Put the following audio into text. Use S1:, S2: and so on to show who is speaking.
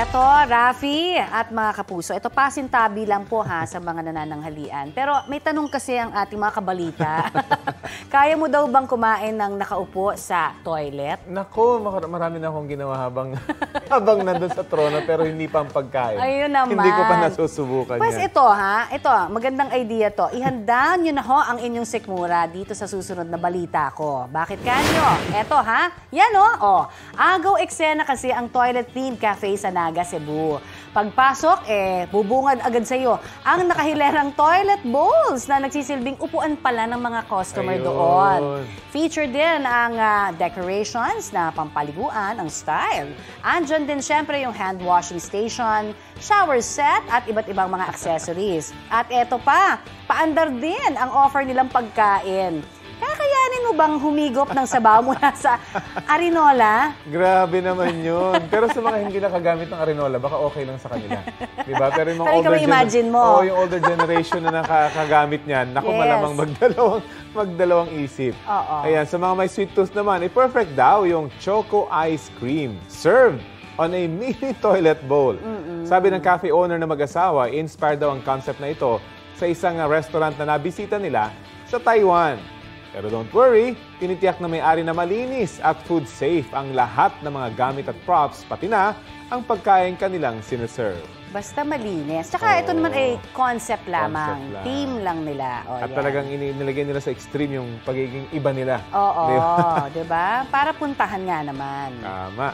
S1: Eto, Rafi at mga kapuso, ito pasintabi lang po ha sa mga nanananghalian. Pero may tanong kasi ang ating mga kabalita. Kaya mo daw bang kumain ng nakaupo sa toilet?
S2: Nako, marami na akong ginawa habang nandun sa trono pero hindi pa ang pagkain.
S1: Ayun naman.
S2: Hindi ko pa nasusubukan
S1: Pues
S2: yan.
S1: ito magandang idea to. Ihanda nyo na ho ang inyong sikmura dito sa susunod na balita ko. Bakit kanyo? Eto ha, yan o. Agaw eksena kasi ang toilet-themed cafe sa Naga, Cebu. Pagpasok, bubungad agad sa'yo ang nakahilerang toilet bowls na nagsisilbing upuan pala ng mga customer doon. Feature din ang decorations na pampaliguan, ang style. Andyan din syempre yung hand washing station, shower set at iba't ibang mga accessories. At eto pa, paandar din ang offer nilang pagkain. Kakayanin mo bang humigop ng sabaw mula sa Arinola?
S2: Grabe naman yun. Pero sa mga hindi nakagamit ng Arinola, baka okay lang sa kanila. Diba? Pero yung mga
S1: Pero imagine mo.
S2: yung older generation na nakakagamit niyan, naku, malamang magdalawang isip. Ayan, sa mga may sweet tooth naman, perfect daw yung Choco Ice Cream. Served on a mini toilet bowl. Sabi ng cafe owner na mag-asawa, inspired daw ang concept na ito sa isang restaurant na nabisita nila sa Taiwan. Pero don't worry, tinitiyak na may-ari na malinis at food safe ang lahat ng mga gamit at props, pati na ang pagkain kanilang sineserve.
S1: Basta malinis. Tsaka ito naman ay concept lamang. Team lang nila.
S2: At talagang nilagay nila sa extreme yung pagiging iba nila.
S1: Oo, diba? Para puntahan nga naman.
S2: Tama.